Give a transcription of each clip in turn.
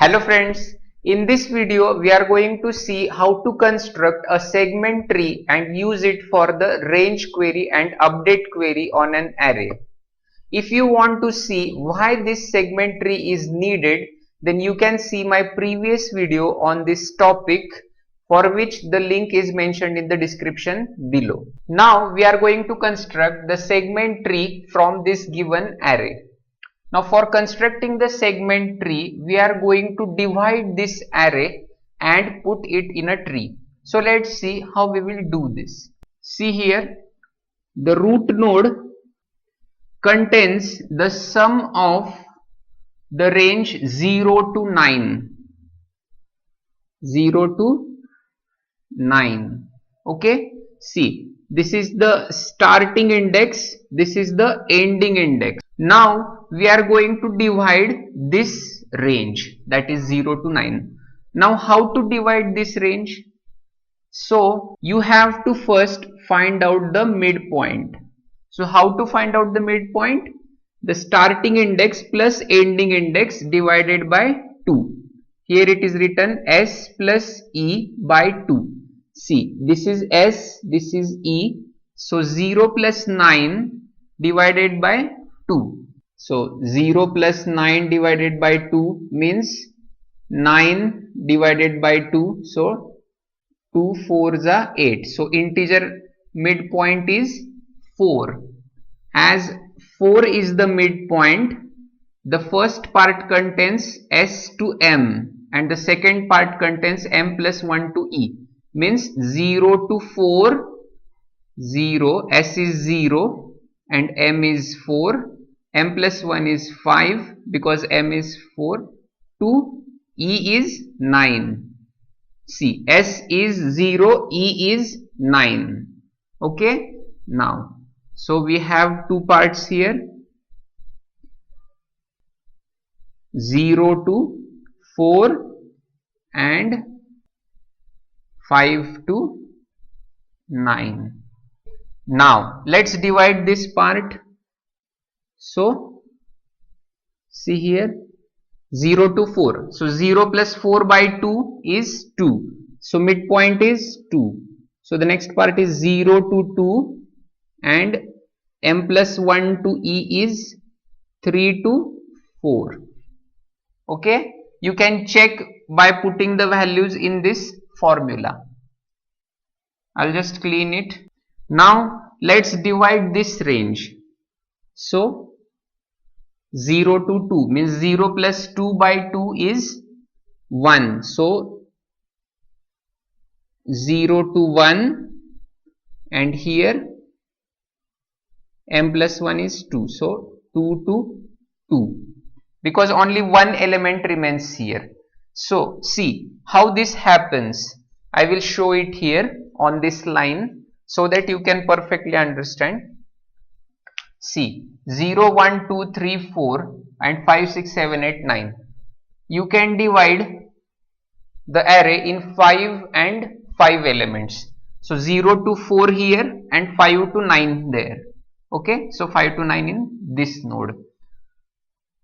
Hello friends, in this video we are going to see how to construct a segment tree and use it for the range query and update query on an array. If you want to see why this segment tree is needed, then you can see my previous video on this topic, for which the link is mentioned in the description below. Now we are going to construct the segment tree from this given array. Now for constructing the segment tree, we are going to divide this array and put it in a tree. So let's see how we will do this. See here, the root node contains the sum of the range 0 to 9. 0 to 9. Okay, see, this is the starting index, this is the ending index. Now we are going to divide this range, that is 0 to 9. Now how to divide this range? So you have to first find out the midpoint. So how to find out the midpoint? The starting index plus ending index divided by 2. Here it is written S plus E by 2. See, this is S, this is E. So 0 plus 9 divided by 2. So 0 plus 9 divided by 2 means 9 divided by 2. So 2 4s are 8. So integer midpoint is 4. As 4 is the midpoint, the first part contains S to M and the second part contains M plus 1 to E. Means 0 to 4, 0, S is 0 and M is 4, M plus 1 is 5 because M is 4, 2, E is 9. See, S is 0, E is 9. Okay, now, so we have two parts here, 0 to 4 and 5 to 9. Now let's divide this part. So see here, 0 to 4. So 0 plus 4 by 2 is 2. So midpoint is 2. So the next part is 0 to 2 and M plus 1 to E is 3 to 4. Okay, you can check by putting the values in this formula. I'll just clean it. Now let's divide this range. So 0 to 2 means 0 plus 2 by 2 is 1. So 0 to 1 and here M plus 1 is 2. So 2 to 2 because only one element remains here. So see how this happens. I will show it here on this line so that you can perfectly understand. See, 0, 1, 2, 3, 4 and 5, 6, 7, 8, 9. You can divide the array in 5 and 5 elements. So 0 to 4 here and 5 to 9 there. Okay, so 5 to 9 in this node.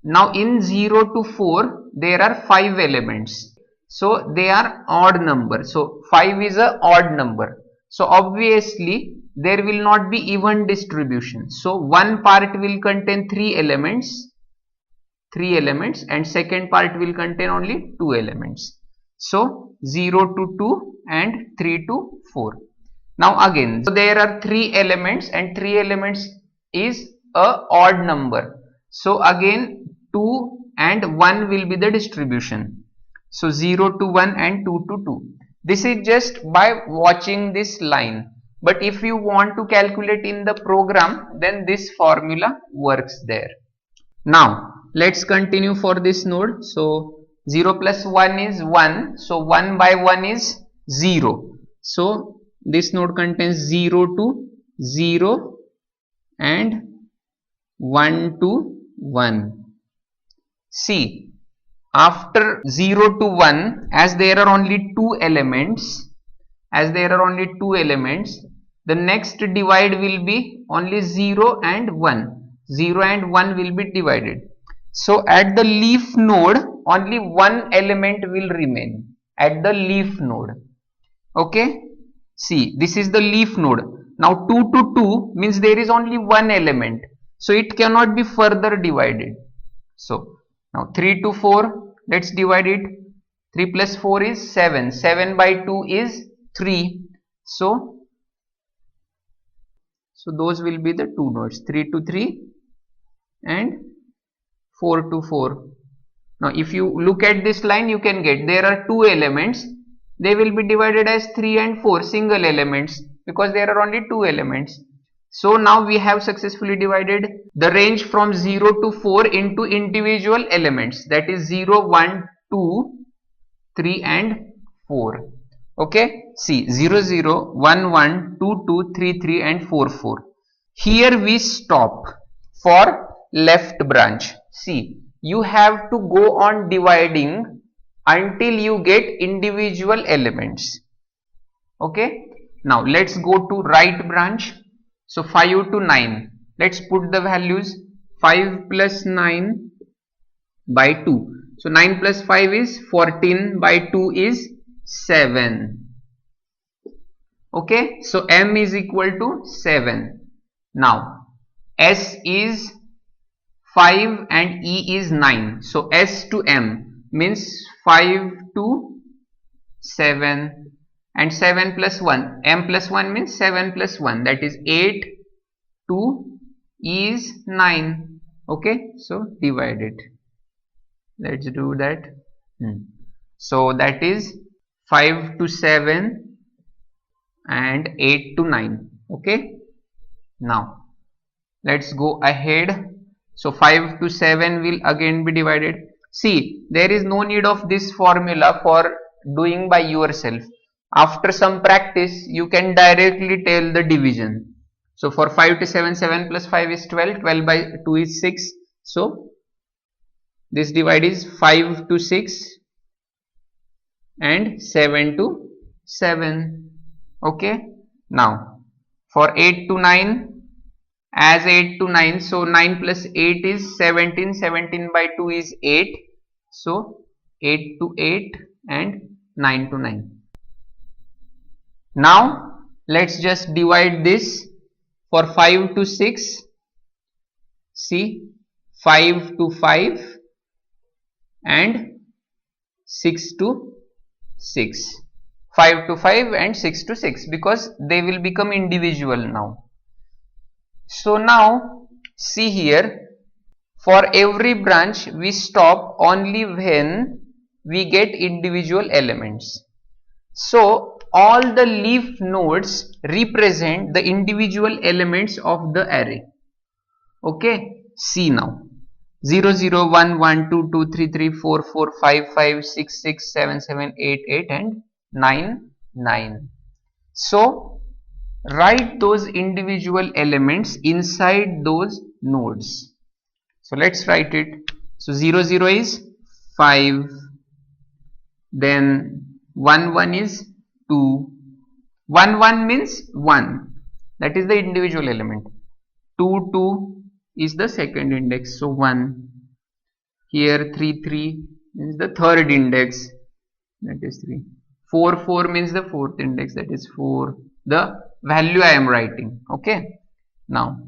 Now in 0 to 4 there are 5 elements. So they are odd number. So 5 is a odd number. So obviously there will not be even distribution. So one part will contain 3 elements and second part will contain only 2 elements. So 0 to 2 and 3 to 4. Now again, so there are 3 elements and 3 elements is a odd number. So again 2 and 1 will be the distribution. So 0 to 1 and 2 to 2. This is just by watching this line. But if you want to calculate in the program, then this formula works there. Now let's continue for this node. So 0 plus 1 is 1. So 1 by 1 is 0. So this node contains 0 to 0 and 1 to 1. See, after 0 to 1, as there are only 2 elements, the next divide will be only 0 and 1. 0 and 1 will be divided. So at the leaf node, only one element will remain at the leaf node. Okay, see, this is the leaf node. Now 2 to 2 means there is only one element, so it cannot be further divided. So now 3 to 4, let's divide it. 3 plus 4 is 7. 7 by 2 is 3. So those will be the two nodes, 3 to 3 and 4 to 4. Now if you look at this line, you can get there are two elements. They will be divided as 3 and 4 single elements because there are only two elements. So now we have successfully divided the range from 0 to 4 into individual elements, that is 0, 1, 2, 3 and 4. Okay, see 0, 0, 1, 1, 2, 2, 3, 3 and 4, 4. Here we stop for left branch. See, you have to go on dividing until you get individual elements. Okay, now let's go to right branch. So 5 to 9, let's put the values. 5 plus 9 by 2. So 9 plus 5 is 14, by 2 is 7. Okay, so M is equal to 7. Now S is 5 and E is 9. So S to M means 5 to 7 and 7 plus 1. M plus 1 means 7 plus 1, that is 8 to E is 9. Okay, so divide it. Let's do that. So that is 5 to 7 and 8 to 9. Okay, now let's go ahead. So 5 to 7 will again be divided. See, there is no need of this formula for doing by yourself. After some practice, you can directly tell the division. So for 5 to 7, 7 plus 5 is 12, 12 by 2 is 6. So this divide is 5 to 6 and 7 to 7. Okay, now for 8 to 9, as 8 to 9, so 9 plus 8 is 17, 17 by 2 is 8, so 8 to 8 and 9 to 9. Now let's just divide this. For 5 to 6, see 5 to 5 and 6 to 6. 5 to 5 and 6 to 6 because they will become individual now. So now see here, for every branch we stop only when we get individual elements. So all the leaf nodes represent the individual elements of the array. Okay, see now 0, 0, 1, 1, 2, 2, 3, 3, 4, 4, 5, 5, 6, 6, 7, 7, 8, 8 and 9, 9. So write those individual elements inside those nodes. So let's write it. So 0, 0 is 5, then 1, 1 is 2, 1, 1 means 1, that is the individual element. 2, 2 is the second index, so 1. Here 3, 3 is the third index, that is 3. 4, 4 means the fourth index, that is 4. The value I am writing. Okay, now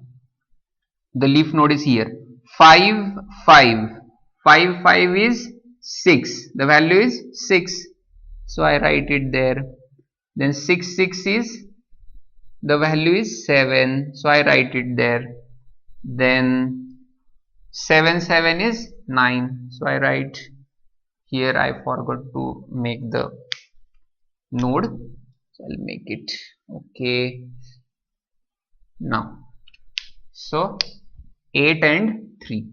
the leaf node is here. 5, 5, 5, 5 is 6, the value is 6, so I write it there. Then 6, 6 is, the value is 7, so I write it there. Then 7, 7 is 9, so I write here. I forgot to make the node, so I'll make it. Okay, now so 8 and 3.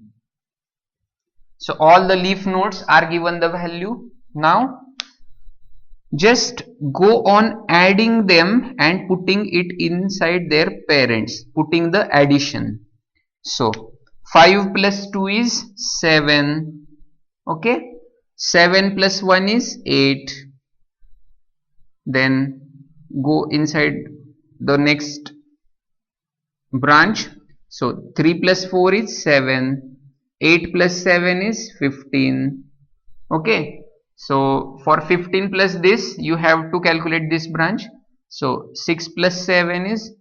So all the leaf nodes are given the value. Now just go on adding them and putting it inside their parents, putting the addition. So 5 plus 2 is 7. Okay, 7 plus 1 is 8. Then go inside the next branch. So 3 plus 4 is 7. 8 plus 7 is 15. Okay, so for 15 plus this you have to calculate this branch. So 6 plus 7 is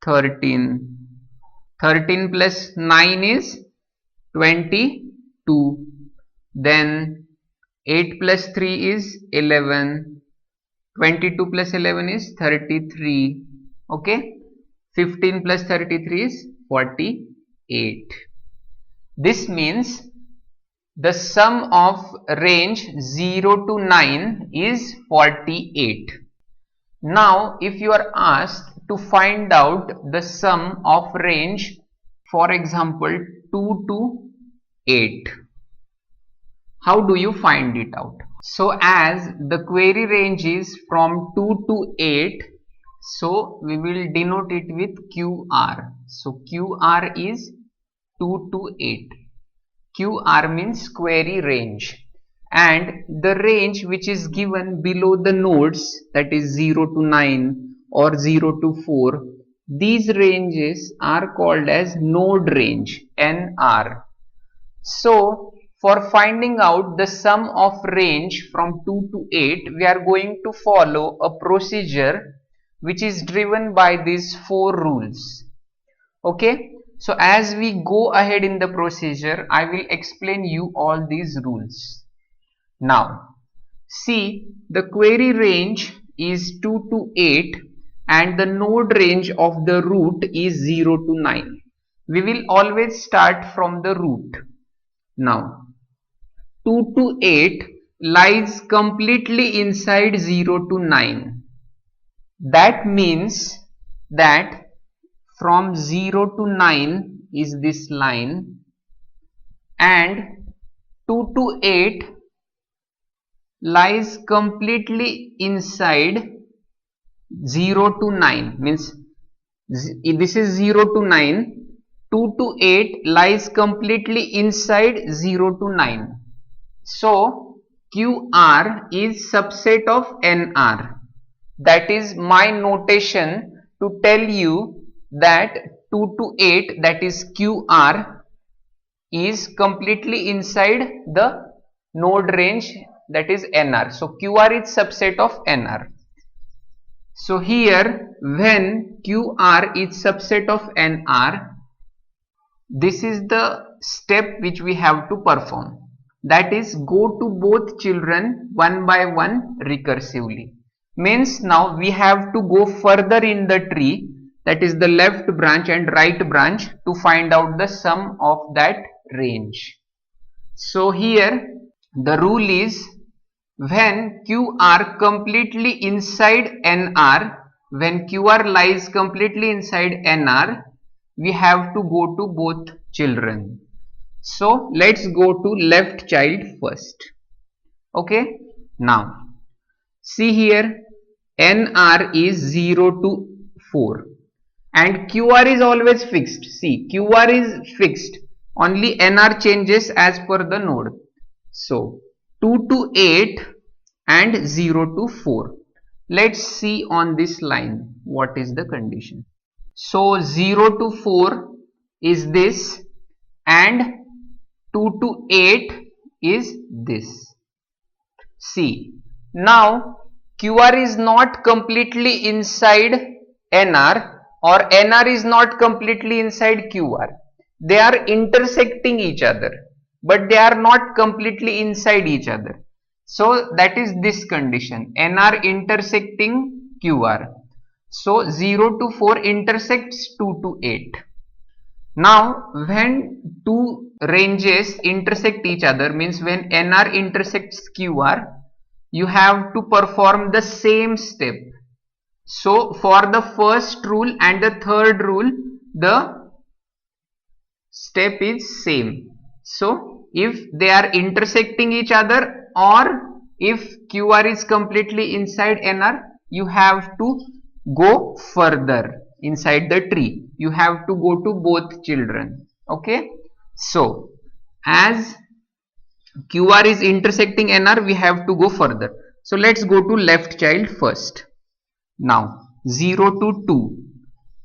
13. 13 plus 9 is 22. Then 8 plus 3 is 11. 22 plus 11 is 33. Okay, 15 plus 33 is 48. This means the sum of range 0 to 9 is 48. Now if you are asked to find out the sum of range, for example 2 to 8, how do you find it out? So as the query range is from 2 to 8, so we will denote it with QR. So QR is 2 to 8. QR means query range, and the range which is given below the nodes, that is 0 to 9 or 0 to 4, these ranges are called as node range, NR. So for finding out the sum of range from 2 to 8, we are going to follow a procedure which is driven by these 4 rules. Okay, so as we go ahead in the procedure, I will explain you all these rules. Now see, the query range is 2 to 8 and the node range of the root is 0 to 9. We will always start from the root. Now 2 to 8 lies completely inside 0 to 9. That means that from 0 to 9 is this line, and 2 to 8 lies completely inside 0 to 9, means this is 0 to 9, 2 to 8 lies completely inside 0 to 9. So QR is subset of NR. That is my notation to tell you that 2 to 8, that is QR, is completely inside the node range, that is NR. So QR is subset of NR. So here when QR is subset of NR, this is the step which we have to perform, that is go to both children one by one recursively. Means now we have to go further in the tree, that is the left branch and right branch, to find out the sum of that range. So here the rule is, when QR completely inside NR, when QR lies completely inside NR, we have to go to both children. So let's go to left child first. Okay, now see here, NR is 0 to 4 and QR is always fixed. See, QR is fixed, only NR changes as per the node. So 2 to 8 and 0 to 4. Let's see on this line what is the condition. So 0 to 4 is this and 2 to 8 is this. See, now QR is not completely inside NR or NR is not completely inside QR. They are intersecting each other, but they are not completely inside each other. So that is this condition, NR intersecting QR. So 0 to 4 intersects 2 to 8. Now when two ranges intersect each other, means when NR intersects QR, you have to perform the same step. So for the first rule and the third rule, the step is same. So if they are intersecting each other or if QR is completely inside NR, you have to go further inside the tree. You have to go to both children. Okay, so as QR is intersecting NR, we have to go further. So let's go to left child first. Now 0 to 2,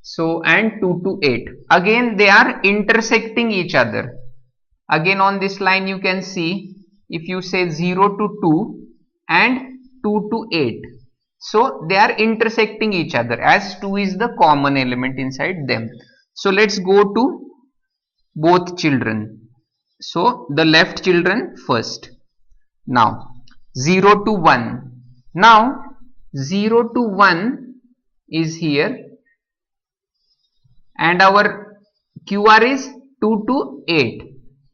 so and 2 to 8, again they are intersecting each other. Again on this line you can see if you say 0 to 2 and 2 to 8. So they are intersecting each other as 2 is the common element inside them. So let's go to both children. So the left children first. Now 0 to 1. Now 0 to 1 is here and our QR is 2 to 8.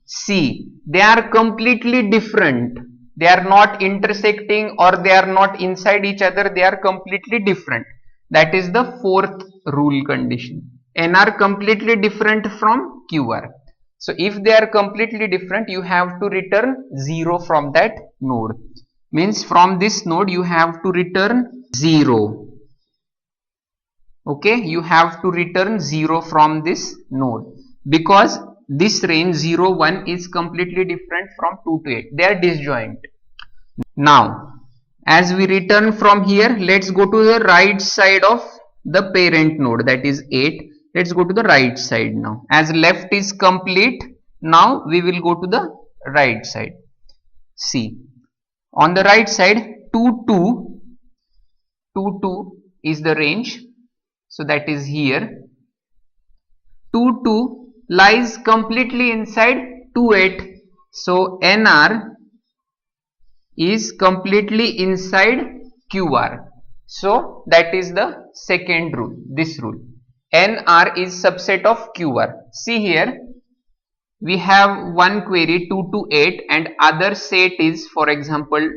See, they are completely different. They are not intersecting or they are not inside each other. They are completely different. That is the fourth rule condition. N are completely different from QR. So if they are completely different, you have to return 0 from that node. Means from this node you have to return 0. Okay, you have to return 0 from this node because this range 0, 1 is completely different from 2 to 8. They are disjoint. Now, as we return from here, let's go to the right side of the parent node, that is 8. Let's go to the right side now. As left is complete, now we will go to the right side. See, on the right side, 2, 2 is the range. So that is here. 2, 2 lies completely inside 2, 8. So NR is completely inside QR. So that is the second rule, this rule. NR is subset of QR. See here, we have one query 2 to 8 and other set is, for example,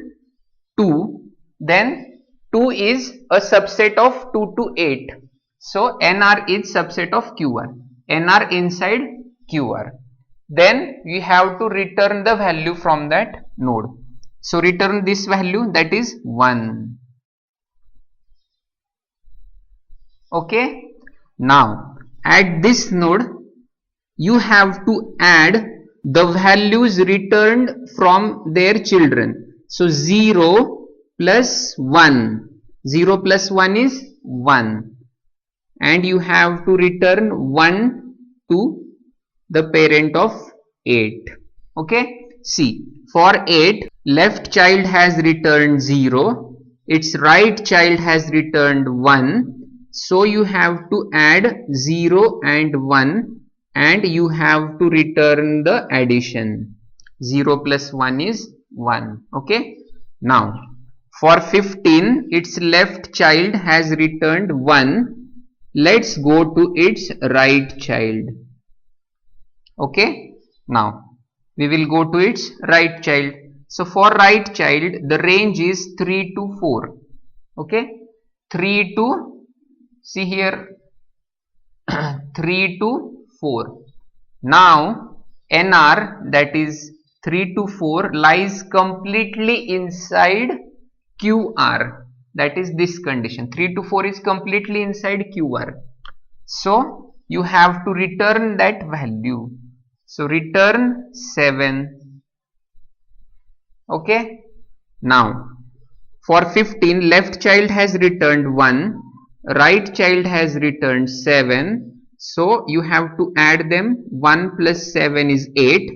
2. Then 2 is a subset of 2 to 8. So NR is subset of QR. NR inside QR. Then we have to return the value from that node. So return this value, that is 1. Okay. Now at this node you have to add the values returned from their children. So 0 plus 1. 0 plus 1 is 1. And you have to return 1 to the parent of 8. Okay. See, for 8, left child has returned 0, its right child has returned 1. So you have to add 0 and 1 and you have to return the addition. 0 plus 1 is 1. Okay. Now for 15, its left child has returned 1. Let's go to its right child. Okay. Now we will go to its right child. So for right child, the range is 3 to 4. Okay. 3 to, see here, 3 to 4. Now NR, that is 3 to 4, lies completely inside QR. That is this condition. 3 to 4 is completely inside QR. So you have to return that value. So return 7. Okay. Now for 15, left child has returned 1, right child has returned 7. So you have to add them. 1 plus 7 is 8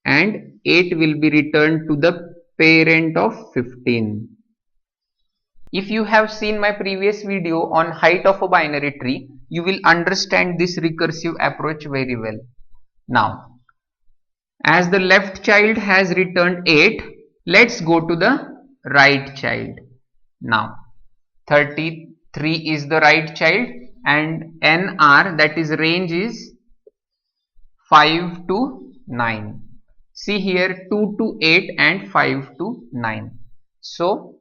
and 8 will be returned to the parent of 15. If you have seen my previous video on height of a binary tree, you will understand this recursive approach very well. Now, as the left child has returned 8, let's go to the right child. Now, 33 is the right child and NR, that is range, is 5 to 9. See here, 2 to 8 and 5 to 9. So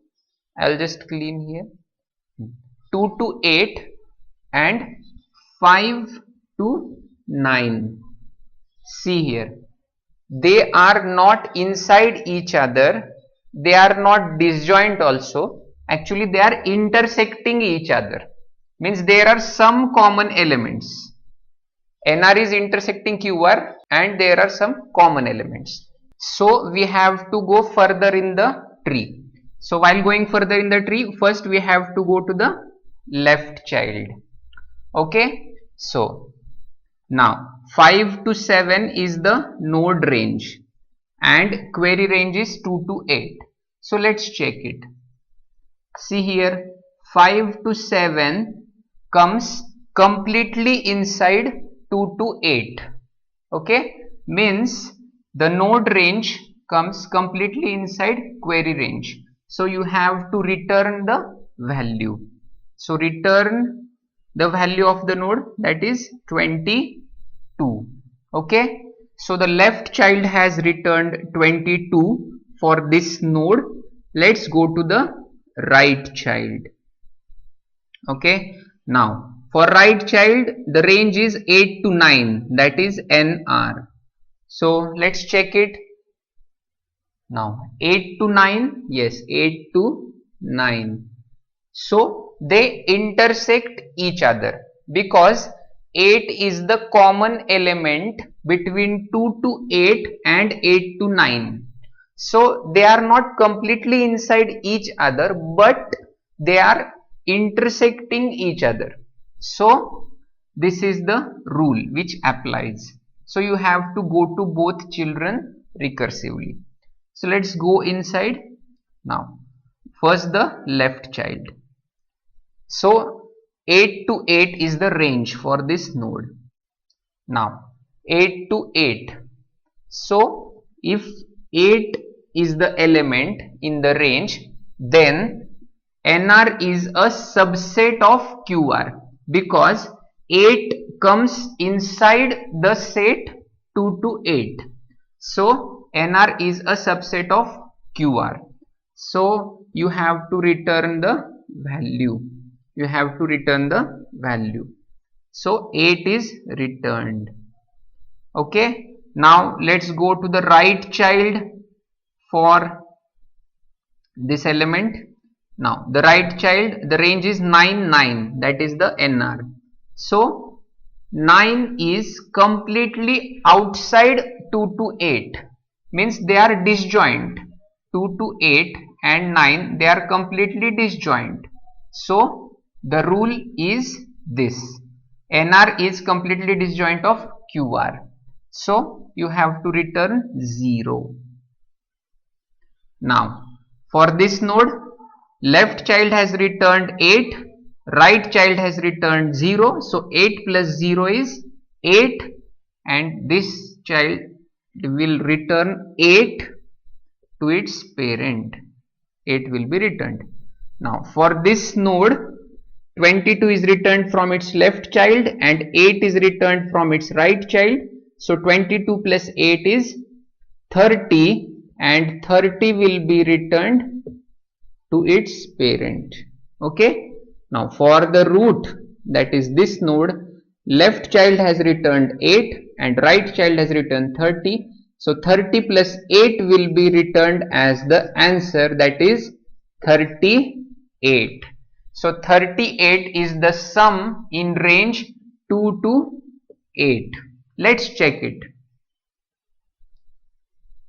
I will just clean here. 2 to 8 and 5 to 9. See here, they are not inside each other. They are not disjoint also. Actually, they are intersecting each other. Means there are some common elements. NR is intersecting QR and there are some common elements. So we have to go further in the tree. So while going further in the tree, first we have to go to the left child. Okay. So now 5 to 7 is the node range and query range is 2 to 8. So let's check it. See here, 5 to 7 comes completely inside 2 to 8. Okay, means the node range comes completely inside query range. So you have to return the value. So return the value of the node, that is 22. Okay, so the left child has returned 22 for this node. Let's go to the right child. Okay, now for right child the range is 8 to 9, that is NR. So let's check it. Now 8 to 9, yes, 8 to 9. So they intersect each other because 8 is the common element between 2 to 8 and 8 to 9. So they are not completely inside each other, but they are intersecting each other. So this is the rule which applies. So you have to go to both children recursively. So let's go inside. Now first the left child. So 8 to 8 is the range for this node. Now 8 to 8. So if 8 is the element in the range, then NR is a subset of QR because 8 comes inside the set 2 to 8. So NR is a subset of QR. So you have to return the value. You have to return the value. So 8 is returned. Okay. Now let's go to the right child for this element. Now the right child, the range is 9, 9, that is the NR. So 9 is completely outside 2 to 8, means they are disjoint. 2 to 8 and 9, they are completely disjoint. So the rule is this: NR is completely disjoint of QR. So you have to return 0. Now for this node, left child has returned 8, right child has returned 0. So 8 plus 0 is 8, and this child will return 8 to its parent. 8 will be returned. Now for this node, 22 is returned from its left child and 8 is returned from its right child. So 22 plus 8 is 30, and 30 will be returned to its parent. Okay. Now for the root, that is this node, left child has returned 8 and right child has returned 30. So 30 plus 8 will be returned as the answer, that is 38. So 38 is the sum in range 2 to 8. Let's check it.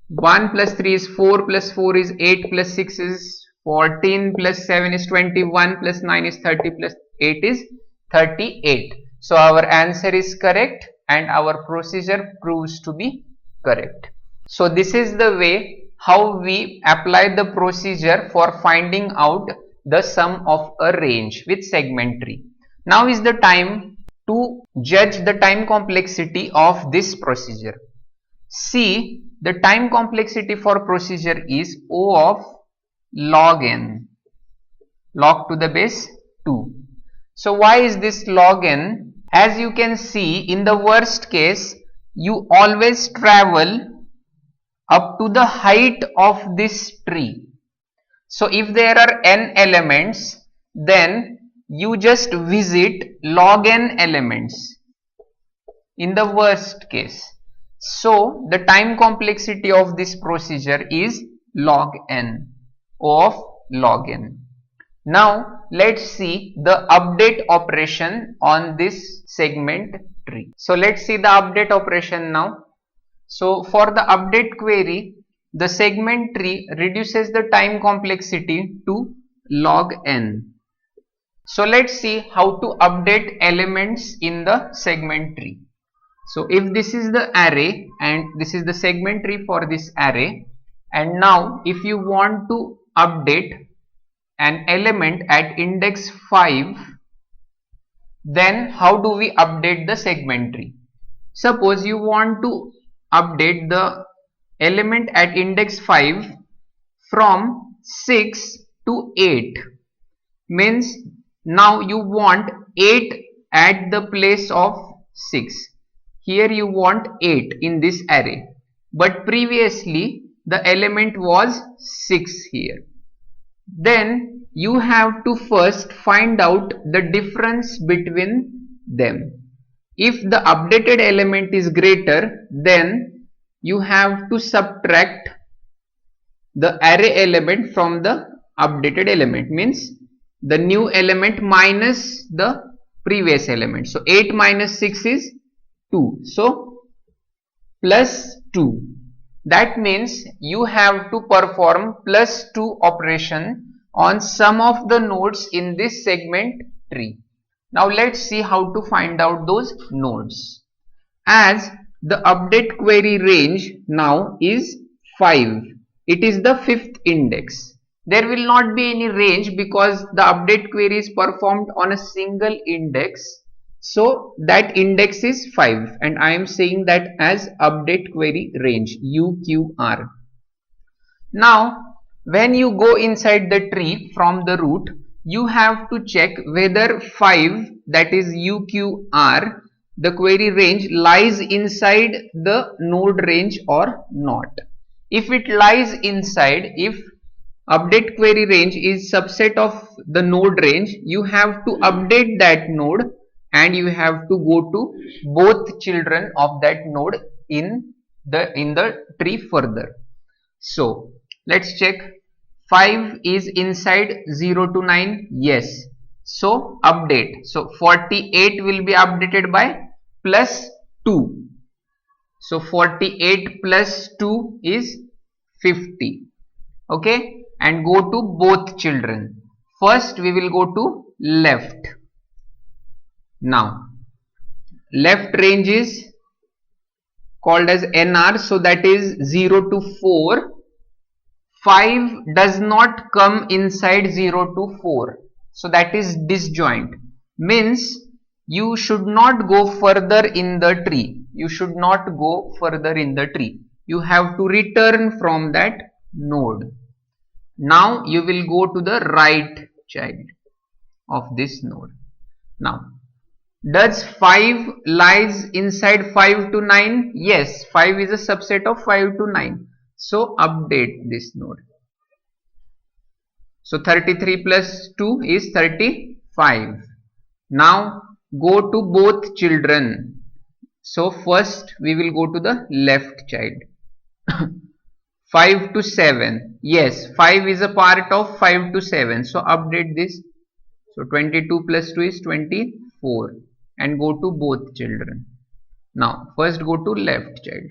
1 plus 3 is 4, plus 4 is 8, plus 6 is 14, plus 7 is 21, plus 9 is 30, plus 8 is 38. So our answer is correct and our procedure proves to be correct. So this is the way how we apply the procedure for finding out the sum of a range with segment tree. Now is the time to judge the time complexity of this procedure. See, the time complexity for procedure is O of log n, log to the base 2. So why is this log n? As you can see, in the worst case, you always travel up to the height of this tree. So if there are n elements, then you just visit log n elements in the worst case. So the time complexity of this procedure is log n, O of log n. Now let's see the update operation on this segment tree. So let's see the update operation now. So for the update query, the segment tree reduces the time complexity to log n. So let's see how to update elements in the segment tree. So if this is the array and this is the segment tree for this array, and now if you want to update an element at index 5, then how do we update the segment tree? Suppose you want to update the element at index 5 from 6 to 8, means now you want 8 at the place of 6. Here you want 8 in this array, but previously the element was 6 here. Then you have to first find out the difference between them. If the updated element is greater, then you have to subtract the array element from the updated element, means the new element minus the previous element. So 8 minus 6 is 2. So plus 2. That means you have to perform plus 2 operation on some of the nodes in this segment tree. Now let's see how to find out those nodes. As the update query range now is 5. It is the 5th index. There will not be any range because the update query is performed on a single index. So that index is 5 and I am saying that as update query range UQR. Now when you go inside the tree from the root, you have to check whether 5, that is UQR, the query range lies inside the node range or not. If it lies inside, if update query range is subset of the node range, you have to update that node and you have to go to both children of that node in the tree further. So let's check. 5 is inside 0 to 9. Yes. So update. So 48 will be updated by plus 2. So 48 plus 2 is 50. Okay. And go to both children. First we will go to left. Now left range is called as NR. So that is 0 to 4. 5 does not come inside 0 to 4. So that is disjoint. Means you should not go further in the tree. You should not go further in the tree. You have to return from that node. Now you will go to the right child of this node. Now does 5 lies inside 5 to 9? Yes, 5 is a subset of 5 to 9. So update this node. So 33 plus 2 is 35. Now go to both children. So first we will go to the left child. 5 to 7. Yes, 5 is a part of 5 to 7. So update this. So 22 plus 2 is 24. And go to both children. Now first go to left child.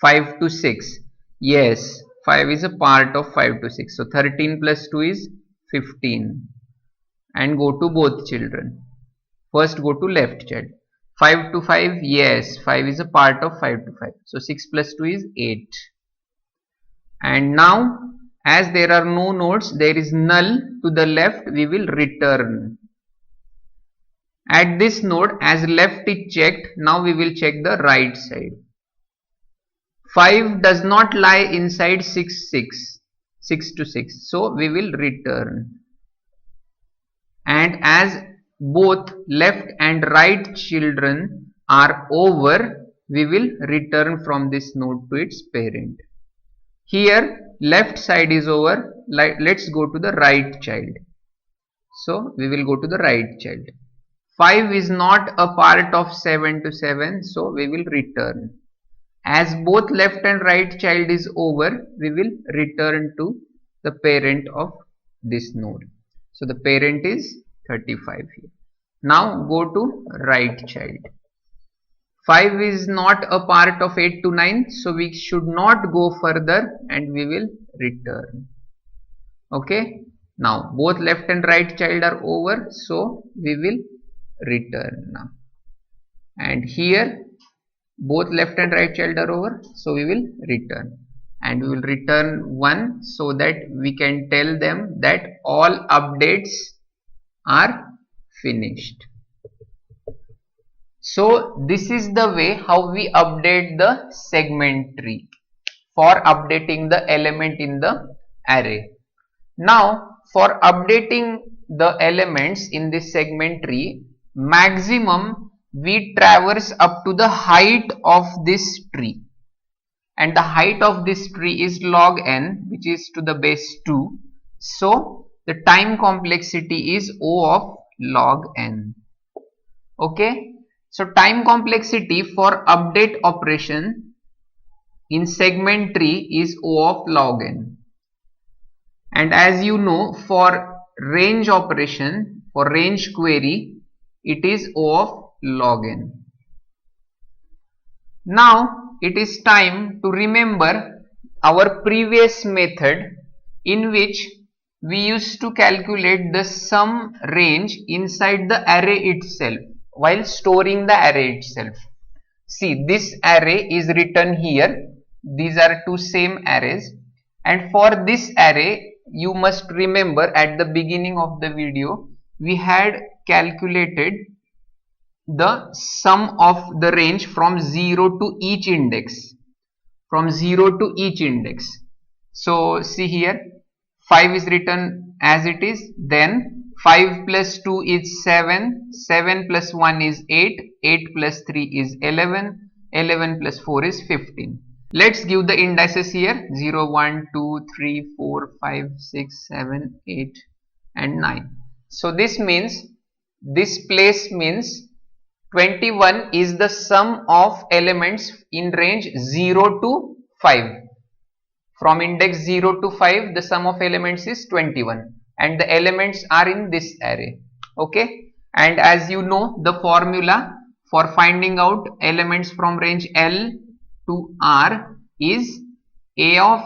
5 to 6. Yes, 5 is a part of 5 to 6. So 13 plus 2 is 15. And go to both children. First go to left child. 5 to 5. Yes, 5 is a part of 5 to 5. So 6 plus 2 is 8. And now as there are no nodes, there is null to the left, we will return. At this node, as left is checked, now we will check the right side. 5 does not lie inside 6 to 6. So we will return. And as both left and right children are over, we will return from this node to its parent. Here left side is over. Let's go to the right child. So we will go to the right child. 5 is not a part of 7 to 7, so we will return. As both left and right child is over, we will return to the parent of this node. So the parent is 35 here. Now go to right child. 5 is not a part of 8 to 9, so we should not go further and we will return. Okay. Now both left and right child are over, so we will return now. and here both left and right child are over, so we will return, and we will return 1 so that we can tell them that all updates are finished. So this is the way how we update the segment tree for updating the element in the array. Now for updating the elements in this segment tree, maximum we traverse up to the height of this tree, and the height of this tree is log n, which is to the base 2. So the time complexity is O of log n. Okay, so time complexity for update operation in segment tree is O of log n. And as you know, for range operation, for range query, it is O of log n. Now it is time to remember our previous method in which we used to calculate the sum range inside the array itself while storing the array itself. See, this array is written here. These are two same arrays, and for this array you must remember at the beginning of the video we had calculated the sum of the range from 0 to each index, So see here, 5 is written as it is, then 5 plus 2 is 7, 7 plus 1 is 8, 8 plus 3 is 11, 11 plus 4 is 15. Let's give the indices here, 0, 1, 2, 3, 4, 5, 6, 7, 8 and 9. So this means, this place means 21 is the sum of elements in range 0 to 5. From index 0 to 5, the sum of elements is 21, and the elements are in this array. Okay, and as you know, the formula for finding out elements from range L to R is A of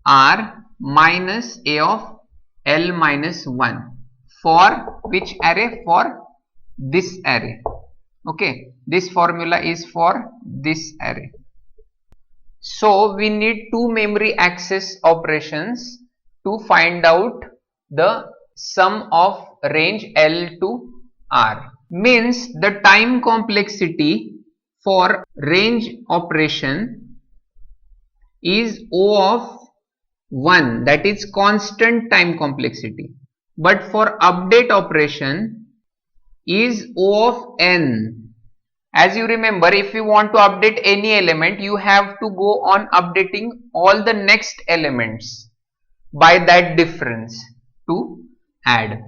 R minus A of L minus 1. For which array? For this array. Okay, this formula is for this array. So we need two memory access operations to find out the sum of range L to R. Means the time complexity for range operation is O of 1, that is constant time complexity, but for update operation is O of n. As you remember, if you want to update any element, you have to go on updating all the next elements by that difference to add.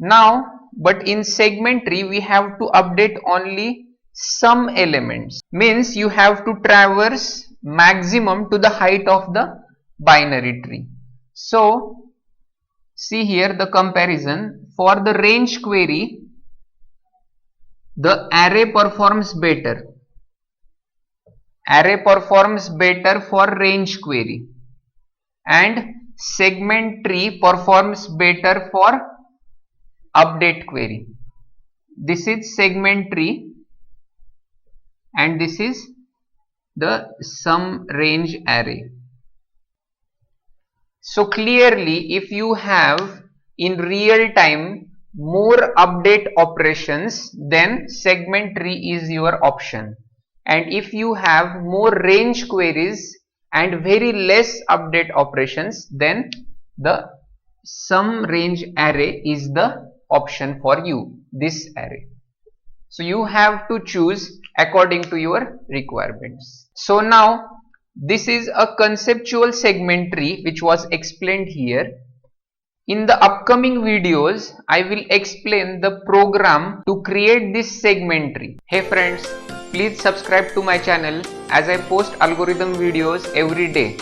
Now, but in segment tree we have to update only some elements, means you have to traverse maximum to the height of the binary tree. So see here the comparison for the range query. The array performs better. Array performs better for range query, and segment tree performs better for update query. This is segment tree and this is the sum range array. So clearly, if you have in real time more update operations, then segment tree is your option, and if you have more range queries and very less update operations, then the sum range array is the option for you, this array. So you have to choose according to your requirements. So now this is a conceptual segment tree which was explained here. In the upcoming videos, I will explain the program to create this segment tree. Hey friends, please subscribe to my channel as I post algorithm videos every day.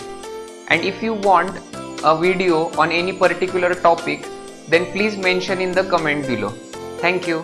And if you want a video on any particular topic, then please mention in the comment below. Thank you.